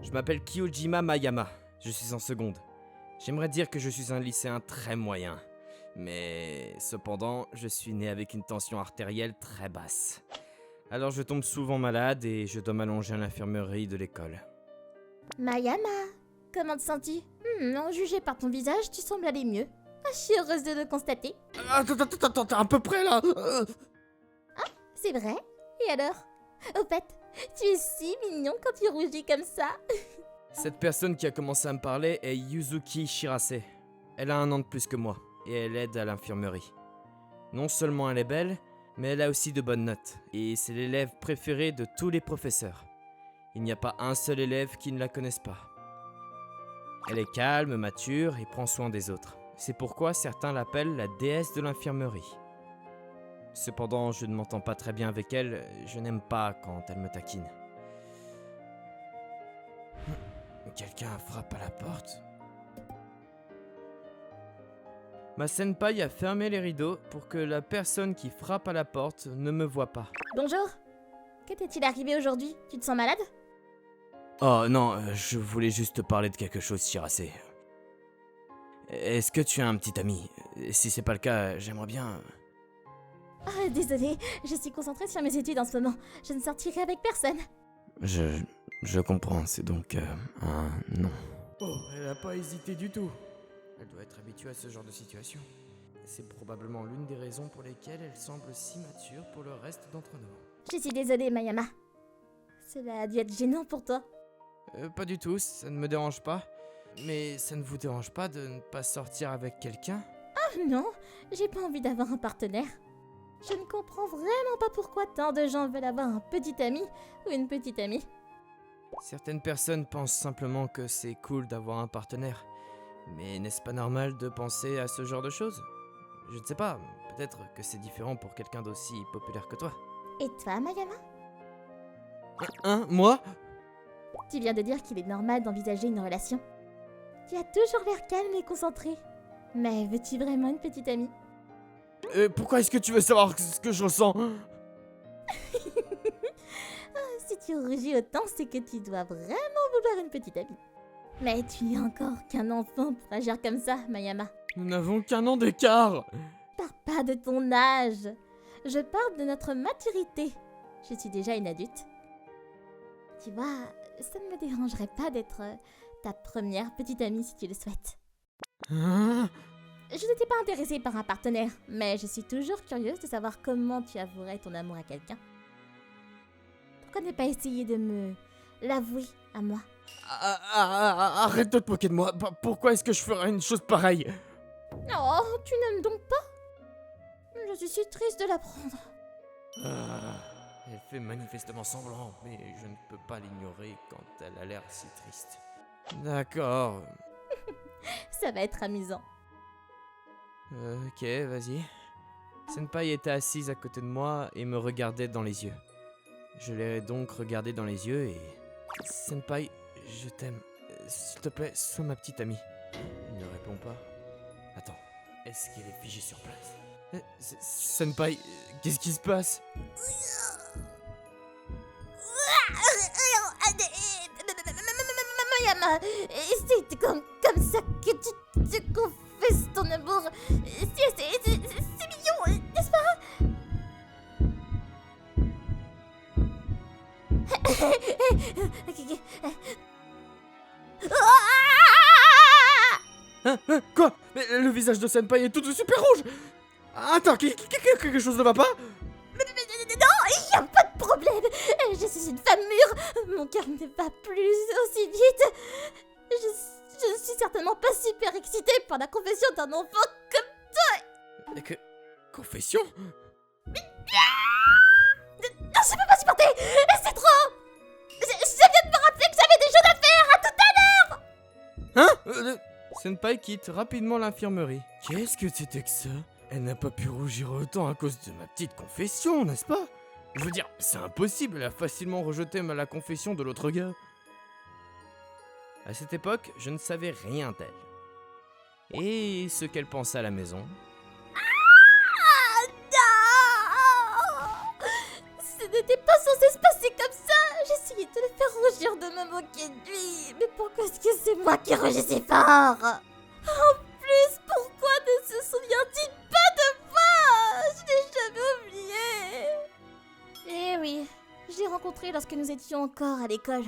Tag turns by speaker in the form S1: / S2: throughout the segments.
S1: Je m'appelle Kyojima Mayama, je suis en seconde. J'aimerais dire que je suis un lycéen très moyen. Mais cependant, je suis né avec une tension artérielle très basse. Alors je tombe souvent malade et je dois m'allonger à l'infirmerie de l'école.
S2: Mayama, comment te sens-tu? En jugé par ton visage, tu sembles aller mieux. Je suis heureuse de le constater.
S1: Attends, t'es à peu près là.
S2: C'est vrai? Et alors? Au fait, tu es si mignon quand tu rougis comme ça.
S1: Cette personne qui a commencé à me parler est Yuzuki Shirase. Elle a 1 an de plus que moi et elle aide à l'infirmerie. Non seulement elle est belle, mais elle a aussi de bonnes notes et c'est l'élève préféré de tous les professeurs. Il n'y a pas un seul élève qui ne la connaisse pas. Elle est calme, mature et prend soin des autres. C'est pourquoi certains l'appellent la déesse de l'infirmerie. Cependant, je ne m'entends pas très bien avec elle, je n'aime pas quand elle me taquine. Quelqu'un frappe à la porte. Ma senpai a fermé les rideaux pour que la personne qui frappe à la porte ne me voie pas.
S2: Bonjour. Que t'est-il arrivé aujourd'hui? Tu te sens malade?
S1: Oh non, je voulais juste te parler de quelque chose, Shirase. Est-ce que tu as un petit ami? Si c'est pas le cas, j'aimerais bien...
S2: Désolée, je suis concentrée sur mes études en ce moment. Je ne sortirai avec personne.
S1: Je comprends, c'est donc un non. Oh, elle a pas hésité du tout. Elle doit être habituée à ce genre de situation. C'est probablement l'une des raisons pour lesquelles elle semble si mature pour le reste d'entre nous.
S2: Je suis désolée, Mayama. Cela a dû être gênant pour toi.
S1: Pas du tout, ça ne me dérange pas. Mais ça ne vous dérange pas de ne pas sortir avec quelqu'un?
S2: Non, j'ai pas envie d'avoir un partenaire. Je ne comprends vraiment pas pourquoi tant de gens veulent avoir un petit ami ou une petite amie.
S1: Certaines personnes pensent simplement que c'est cool d'avoir un partenaire. Mais n'est-ce pas normal de penser à ce genre de choses? Je ne sais pas, peut-être que c'est différent pour quelqu'un d'aussi populaire que toi.
S2: Et toi, Mayama?
S1: Hein, moi?
S2: Tu viens de dire qu'il est normal d'envisager une relation. Tu as toujours l'air calme et concentré. Mais veux-tu vraiment une petite amie?
S1: Pourquoi est-ce que tu veux savoir ce que je ressens?
S2: Si tu rougis autant, c'est que tu dois vraiment vouloir une petite amie. Mais tu es encore qu'un enfant pour agir comme ça, Mayama.
S1: Nous n'avons qu'1 an d'écart.
S2: Je parle pas de ton âge. Je parle de notre maturité. Je suis déjà une adulte. Tu vois, ça ne me dérangerait pas d'être ta première petite amie si tu le souhaites.
S1: Hein?
S2: Je n'étais pas intéressée par un partenaire, mais je suis toujours curieuse de savoir comment tu avouerais ton amour à quelqu'un. Pourquoi ne pas essayer de me l'avouer à moi?
S1: Arrête de te moquer de moi. Pourquoi est-ce que je ferais une chose pareille?
S2: Oh, tu n'aimes donc pas? Je suis si triste de l'apprendre.
S1: Elle fait manifestement semblant, mais je ne peux pas l'ignorer quand elle a l'air si triste. D'accord.
S2: Ça va être amusant.
S1: Ok, vas-y. Senpai était assise à côté de moi et me regardait dans les yeux. Je l'ai donc regardé dans les yeux et... Senpai, je t'aime. S'il te plaît, sois ma petite amie. Il ne répond pas. Attends, est-ce qu'elle est figée sur place? Senpai, qu'est-ce qui se passe?
S2: Mayama, c'est comme ça que tu te confesses ton amour. C'est mignon, n'est-ce pas?
S1: Quoi? Mais le visage de Senpai est tout super rouge! Attends, quelque chose ne va pas?
S2: Non, il n'y a pas de problème. Je suis une femme mûre. Mon cœur ne bat plus aussi vite. Je ne suis certainement pas super excitée par la confession d'un enfant comme toi.
S1: Confession?
S2: Non, je peux pas supporter. C'est trop. Je viens de me rappeler que j'avais des choses à faire. À tout à l'heure.
S1: Hein? Senpai quitte rapidement l'infirmerie. Qu'est-ce que c'était que ça? Elle n'a pas pu rougir autant à cause de ma petite confession, n'est-ce pas? Je veux dire, c'est impossible, elle a facilement rejeté la confession de l'autre gars. À cette époque, je ne savais rien d'elle. Et ce qu'elle pensait à la maison.
S2: Non. Ce n'était pas censé se passer comme ça. Je essayé de le faire rougir, de me moquer de lui. Mais pourquoi est-ce que c'est moi qui rougis si fort? En plus, pourquoi ne se souvient-il pas de moi? Je l'ai jamais oublié. Eh oui, je l'ai rencontré lorsque nous étions encore à l'école.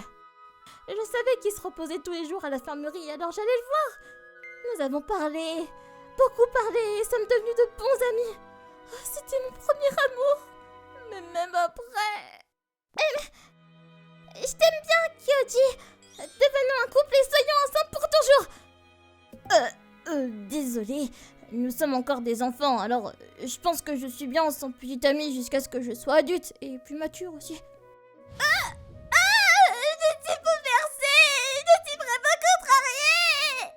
S2: Je savais qu'il se reposait tous les jours à l'infirmerie, alors j'allais le voir. Nous avons parlé, beaucoup parlé, et sommes devenus de bons amis. Oh, c'était mon premier amour. Mais même après... Je t'aime bien, Kyoji. Devenons un couple et soyons ensemble pour toujours. Désolée. Nous sommes encore des enfants, alors je pense que je suis bien son petit ami jusqu'à ce que je sois adulte et plus mature aussi. Je suis bouleversée. Je suis vraiment contrariée.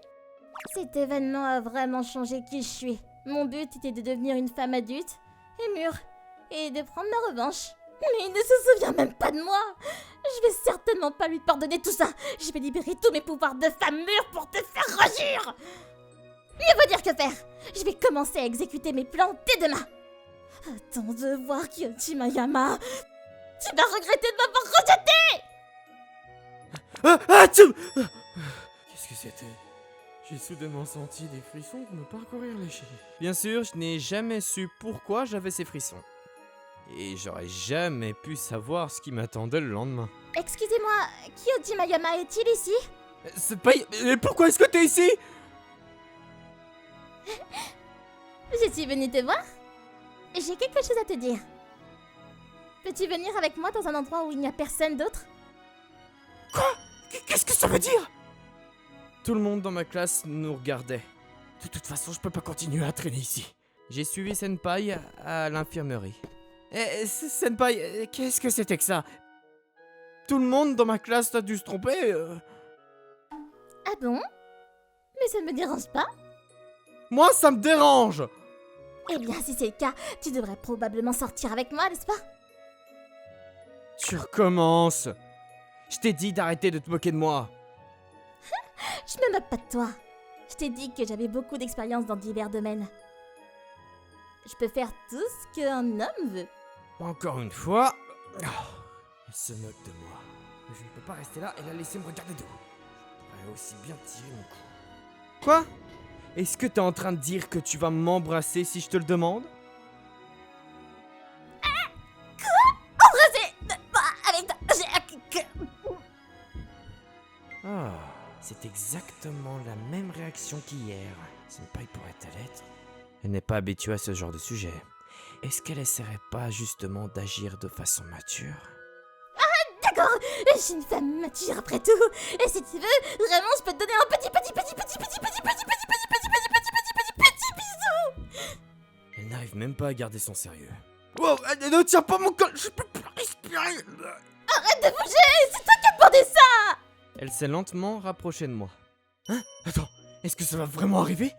S2: Cet événement a vraiment changé qui je suis. Mon but était de devenir une femme adulte et mûre et de prendre ma revanche. Mais il ne se souvient même pas de moi. Je vais certainement pas lui pardonner tout ça. Je vais libérer tous mes pouvoirs de femme mûre pour te faire rougir. Mieux vaut dire que faire. Je vais commencer à exécuter mes plans dès demain. Attends de voir Kyoji Mayama. Tu vas regretter de m'avoir rejeté.
S1: Qu'est-ce que c'était? J'ai soudainement senti des frissons me parcourir les cheveux. Bien sûr, je n'ai jamais su pourquoi j'avais ces frissons. Et j'aurais jamais pu savoir ce qui m'attendait le lendemain.
S2: Excusez-moi, Kyoji Mayama est-il ici?
S1: C'est pas... Mais pourquoi est-ce que t'es ici?
S2: Je suis venue te voir. J'ai quelque chose à te dire. Peux-tu venir avec moi dans un endroit où il n'y a personne d'autre?
S1: Quoi? Qu'est-ce que ça veut dire? Tout le monde dans ma classe nous regardait. De toute façon, je peux pas continuer à traîner ici. J'ai suivi Senpai à l'infirmerie. Senpai, qu'est-ce que c'était que ça? Tout le monde dans ma classe a dû se tromper.
S2: Ah bon? Mais ça ne me dérange pas.
S1: Moi, ça me dérange!
S2: Eh bien, si c'est le cas, tu devrais probablement sortir avec moi, n'est-ce pas?
S1: Tu recommences. Je t'ai dit d'arrêter de te moquer de moi.
S2: Je me moque pas de toi. Je t'ai dit que j'avais beaucoup d'expérience dans divers domaines. Je peux faire tout ce qu'un homme veut.
S1: Encore une fois. Elle se moque de moi. Mais je ne peux pas rester là et la laisser me regarder d'où. Je pourrais aussi bien tirer mon coup. Quoi? Est-ce que t'es en train de dire que tu vas m'embrasser si je te le demande?
S2: Embrasser avec toi.
S1: Ah, c'est exactement la même réaction qu'hier. Senpai pourrait-elle être? Elle n'est pas habituée à ce genre de sujet. Est-ce qu'elle essaierait pas justement d'agir de façon mature?
S2: D'accord, je suis une femme mature après tout. Et si tu veux, vraiment, je peux te donner un petit bisou.
S1: Elle n'arrive même pas à garder son sérieux. Wow, elle ne tient pas mon col, je peux plus respirer.
S2: Arrête de bouger, c'est toi qui as demandé ça.
S1: Elle s'est lentement rapprochée de moi. Hein? Attends, est-ce que ça va vraiment arriver?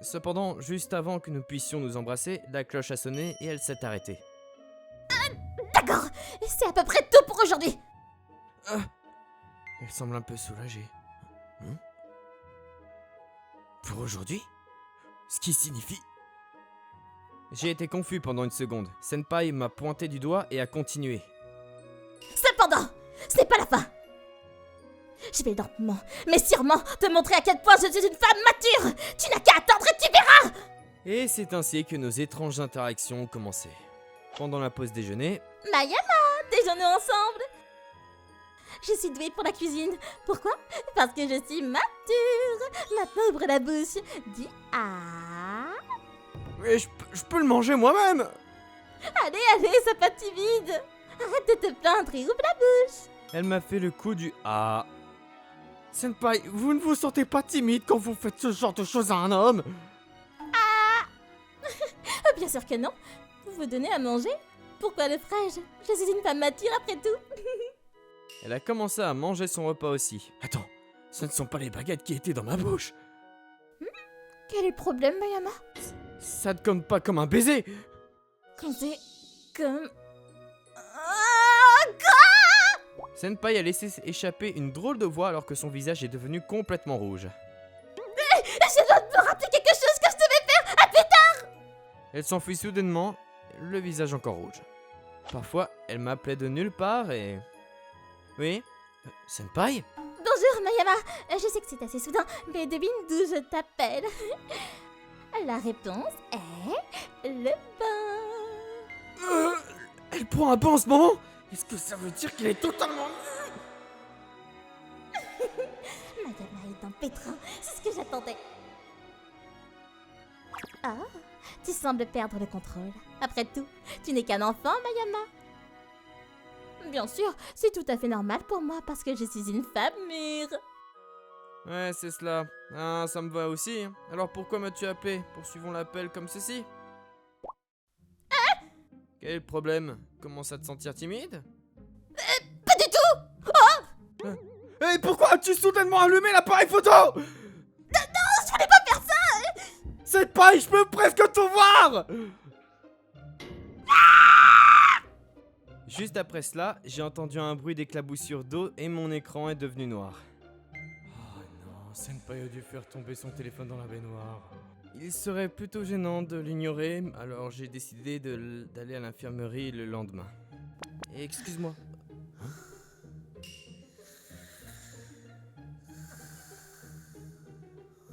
S1: Cependant, juste avant que nous puissions nous embrasser, la cloche a sonné et elle s'est arrêtée.
S2: D'accord, c'est à peu près tout pour aujourd'hui.
S1: Elle semble un peu soulagée. Hein? Pour aujourd'hui? Ce qui signifie... J'ai été confus pendant une seconde. Senpai m'a pointé du doigt et a continué.
S2: Cependant, ce n'est pas la fin. Je vais lentement, mais sûrement, te montrer à quel point je suis une femme mature. Tu n'as qu'à attendre et tu verras.
S1: Et c'est ainsi que nos étranges interactions ont commencé. Pendant la pause déjeuner...
S2: Mayama, déjeunons ensemble. Je suis douée pour la cuisine. Pourquoi? Parce que je suis mature. Maintenant, ouvre la bouche. Dis ah.
S1: Mais je peux le manger moi-même.
S2: Allez, sois pas timide. Arrête de te plaindre et ouvre la bouche.
S1: Elle m'a fait le coup du ah. Senpai, vous ne vous sentez pas timide quand vous faites ce genre de choses à un homme?
S2: Bien sûr que non. Pour vous donner à manger? Pourquoi le ferais-je? Je suis une femme mature après tout.
S1: Elle a commencé à manger son repas aussi. Attends, ce ne sont pas les baguettes qui étaient dans ma bouche.
S2: Quel est le problème, Mayama?
S1: Ça ne compte pas comme un baiser.
S2: Quand c'est comme...
S1: Senpai a laissé échapper une drôle de voix alors que son visage est devenu complètement rouge.
S2: Je dois me rappeler quelque chose que je devais faire. À plus tard.
S1: Elle s'enfuit soudainement, le visage encore rouge. Parfois, elle m'appelait de nulle part et... Oui, Senpai?
S2: Bonjour Mayama, je sais que c'est assez soudain, mais devine d'où je t'appelle. La réponse est le bain.
S1: Elle prend un bain en ce moment? Est-ce que ça veut dire qu'elle est totalement...
S2: Mayama est un pétrin, c'est ce que j'attendais. Ah, tu sembles perdre le contrôle. Après tout, tu n'es qu'un enfant, Mayama. Bien sûr, c'est tout à fait normal pour moi parce que je suis une femme mûre.
S1: Ouais, c'est cela. Ah, ça me va aussi. Alors pourquoi m'as-tu appelé? Poursuivons l'appel comme ceci. Quel est le problème? Commence à te sentir timide?
S2: Pas du tout.
S1: Et pourquoi as-tu soudainement allumé l'appareil photo?
S2: Non, je voulais pas faire ça.
S1: Senpai, je peux presque tout voir! Juste après cela, j'ai entendu un bruit d'éclaboussure d'eau et mon écran est devenu noir. Oh non, Senpai a dû faire tomber son téléphone dans la baignoire. Il serait plutôt gênant de l'ignorer, alors j'ai décidé d'aller à l'infirmerie le lendemain. Et excuse-moi.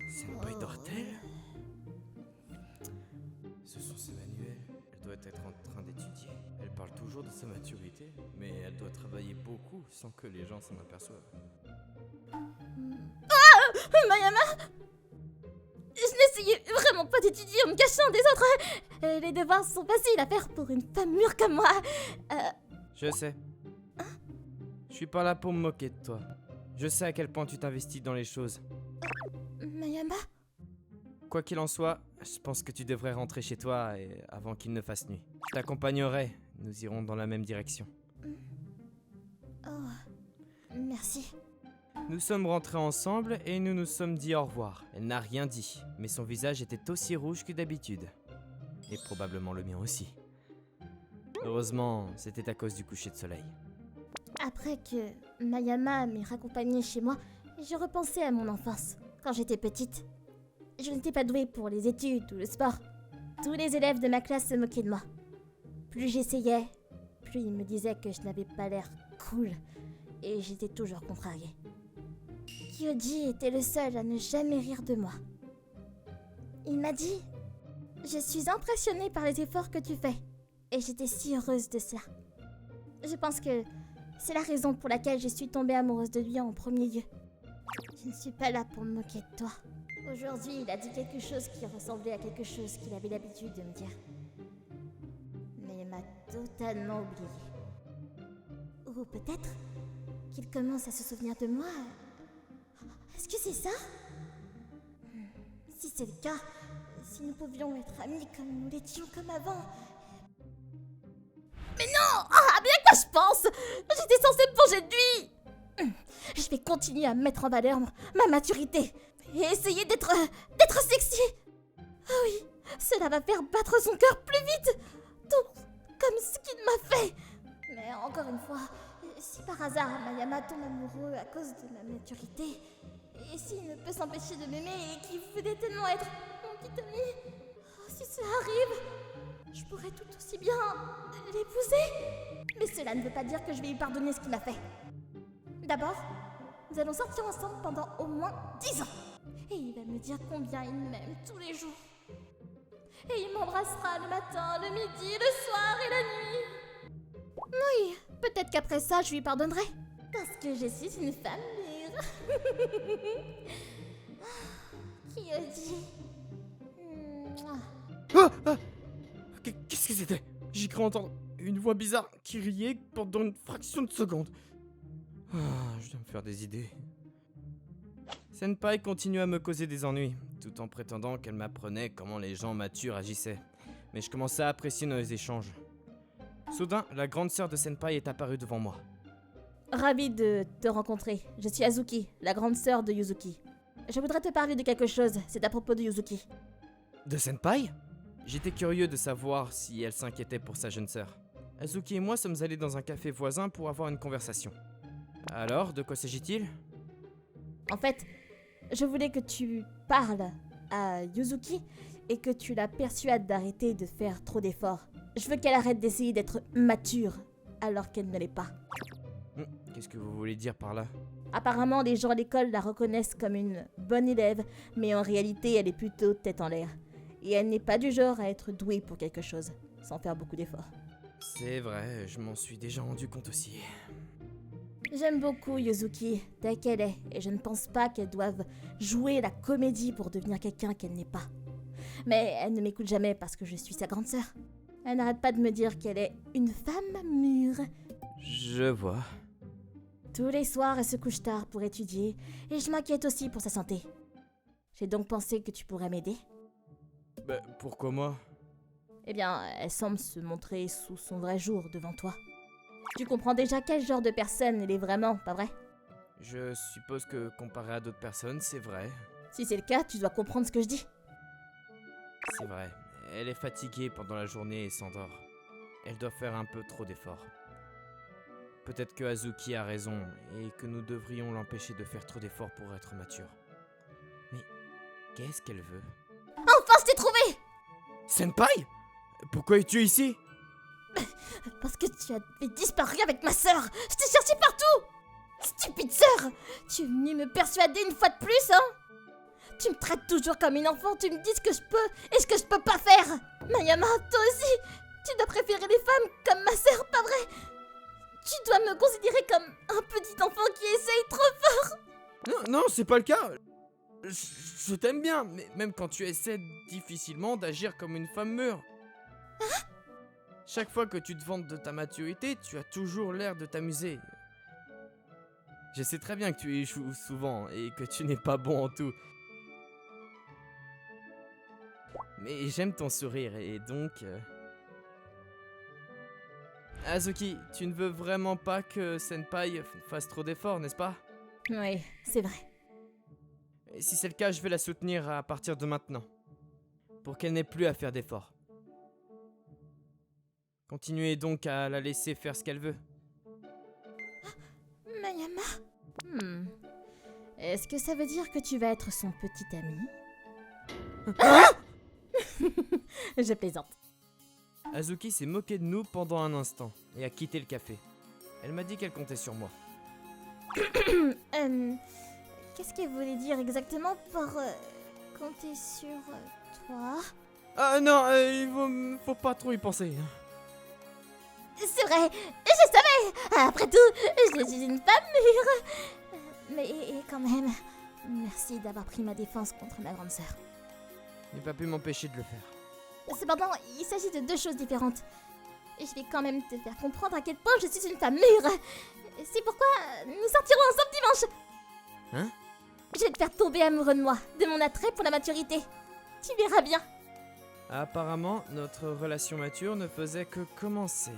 S1: Senpai dort-elle? Ce sont ses manuels. Elle doit être en train d'étudier. Elle parle toujours de sa maturité, mais elle doit travailler beaucoup sans que les gens s'en aperçoivent.
S2: Mayama, je n'essayais vraiment pas d'étudier en me cachant des autres. Les devoirs sont faciles à faire pour une femme mûre comme moi.
S1: Je sais. Je suis pas là pour me moquer de toi. Je sais à quel point tu t'investis dans les choses.
S2: Mayama?
S1: Quoi qu'il en soit, je pense que tu devrais rentrer chez toi avant qu'il ne fasse nuit. Je t'accompagnerai. Nous irons dans la même direction.
S2: Oh, merci.
S1: Nous sommes rentrés ensemble et nous nous sommes dit au revoir. Elle n'a rien dit, mais son visage était aussi rouge que d'habitude. Et probablement le mien aussi. Heureusement, c'était à cause du coucher de soleil.
S2: Après que Mayama m'ait raccompagnée chez moi, je repensais à mon enfance, quand j'étais petite. Je n'étais pas douée pour les études ou le sport. Tous les élèves de ma classe se moquaient de moi. Plus j'essayais, plus ils me disaient que je n'avais pas l'air cool, et j'étais toujours contrariée. Kyoji était le seul à ne jamais rire de moi. Il m'a dit « Je suis impressionnée par les efforts que tu fais, et j'étais si heureuse de ça. » Je pense que c'est la raison pour laquelle je suis tombée amoureuse de lui en premier lieu. Je ne suis pas là pour me moquer de toi. Aujourd'hui, il a dit quelque chose qui ressemblait à quelque chose qu'il avait l'habitude de me dire. Mais il m'a totalement oublié. Ou peut-être qu'il commence à se souvenir de moi. Est-ce que c'est ça? Si c'est le cas, si nous pouvions être amis comme nous l'étions comme avant... Mais non! Ah, bien que je pense! J'étais censée me venger de lui! Je vais continuer à mettre en valeur ma maturité et essayer d'être sexy. Ah oui, cela va faire battre son cœur plus vite, tout comme ce qu'il m'a fait. Mais encore une fois, si par hasard Mayama tombe amoureux à cause de ma maturité, et s'il ne peut s'empêcher de m'aimer et qu'il voulait tellement être mon petit ami, si cela arrive, je pourrais tout aussi bien l'épouser. Mais cela ne veut pas dire que je vais lui pardonner ce qu'il m'a fait. D'abord, nous allons sortir ensemble pendant au moins 10 ans. Et il va me dire combien il m'aime tous les jours. Et il m'embrassera le matin, le midi, le soir et la nuit. Oui, peut-être qu'après ça, je lui pardonnerai. Parce que je suis une femme mûre. Qui a dit...
S1: Qu'est-ce que c'était? J'ai cru entendre une voix bizarre qui riait pendant une fraction de seconde. Je dois me faire des idées. Senpai continue à me causer des ennuis, tout en prétendant qu'elle m'apprenait comment les gens matures agissaient. Mais je commençais à apprécier nos échanges. Soudain, la grande sœur de Senpai est apparue devant moi.
S2: Ravie de te rencontrer. Je suis Azuki, la grande sœur de Yuzuki. Je voudrais te parler de quelque chose, c'est à propos de Yuzuki.
S1: De Senpai? J'étais curieux de savoir si elle s'inquiétait pour sa jeune sœur. Azuki et moi sommes allés dans un café voisin pour avoir une conversation. Alors, de quoi s'agit-il?
S2: En fait, je voulais que tu parles à Yuzuki et que tu la persuades d'arrêter de faire trop d'efforts Je veux qu'elle arrête d'essayer d'être mature alors qu'elle ne l'est pas.
S1: Qu'est-ce que vous voulez dire par là?
S2: Apparemment, les gens à l'école la reconnaissent comme une bonne élève, mais en réalité, elle est plutôt tête en l'air. Et elle n'est pas du genre à être douée pour quelque chose, sans faire beaucoup d'efforts.
S1: C'est vrai, je m'en suis déjà rendu compte aussi.
S2: J'aime beaucoup Yuzuki, telle qu'elle est, et je ne pense pas qu'elle doive jouer la comédie pour devenir quelqu'un qu'elle n'est pas. Mais elle ne m'écoute jamais parce que je suis sa grande sœur. Elle n'arrête pas de me dire qu'elle est une femme mûre.
S1: Je vois.
S2: Tous les soirs, elle se couche tard pour étudier, et je m'inquiète aussi pour sa santé. J'ai donc pensé que tu pourrais m'aider.
S1: Bah, pourquoi moi?
S2: Eh bien, elle semble se montrer sous son vrai jour devant toi. Tu comprends déjà quel genre de personne elle est vraiment, pas vrai?
S1: Je suppose que comparé à d'autres personnes, c'est vrai.
S2: Si c'est le cas, tu dois comprendre ce que je dis.
S1: C'est vrai. Elle est fatiguée pendant la journée et s'endort. Elle doit faire un peu trop d'efforts. Peut-être que Azuki a raison et que nous devrions l'empêcher de faire trop d'efforts pour être mature. Mais qu'est-ce qu'elle veut?
S2: Enfin, je t'ai trouvé!
S1: Senpai? Pourquoi es-tu ici?
S2: Parce que tu avais disparu avec ma sœur. Je t'ai cherché partout. Stupide sœur. Tu es venue me persuader une fois de plus, hein? Tu me traites toujours comme une enfant. Tu me dis ce que je peux et ce que je peux pas faire. Mayama, toi aussi. Tu dois préférer les femmes comme ma sœur, pas vrai? Tu dois me considérer comme un petit enfant qui essaye trop fort.
S1: Non, c'est pas le cas. Je t'aime bien, mais même quand tu essaies difficilement d'agir comme une femme mûre. Chaque fois que tu te vantes de ta maturité, tu as toujours l'air de t'amuser. Je sais très bien que tu échoues souvent et que tu n'es pas bon en tout. Mais j'aime ton sourire et donc... Azuki, tu ne veux vraiment pas que Senpai fasse trop d'efforts, n'est-ce pas?
S2: Oui, c'est vrai.
S1: Et si c'est le cas, je vais la soutenir à partir de maintenant. Pour qu'elle n'ait plus à faire d'efforts. Continuez donc à la laisser faire ce qu'elle veut.
S2: Mayama? Est-ce que ça veut dire que tu vas être son petit ami? Je plaisante.
S1: Azuki s'est moquée de nous pendant un instant et a quitté le café. Elle m'a dit qu'elle comptait sur moi.
S2: Qu'est-ce qu'elle voulait dire exactement par compter sur toi?
S1: Ah non, il faut pas trop y penser.
S2: C'est vrai, je savais. Après tout, je suis une femme mûre. Mais quand même, merci d'avoir pris ma défense contre ma grande sœur.
S1: Je n'ai pas pu m'empêcher de le faire.
S2: Cependant, il s'agit de deux choses différentes. Et je vais quand même te faire comprendre à quel point je suis une femme mûre. C'est pourquoi nous sortirons ensemble dimanche.
S1: Hein?
S2: Je vais te faire tomber amoureux de moi, de mon attrait pour la maturité. Tu verras bien.
S1: Apparemment, notre relation mature ne faisait que commencer.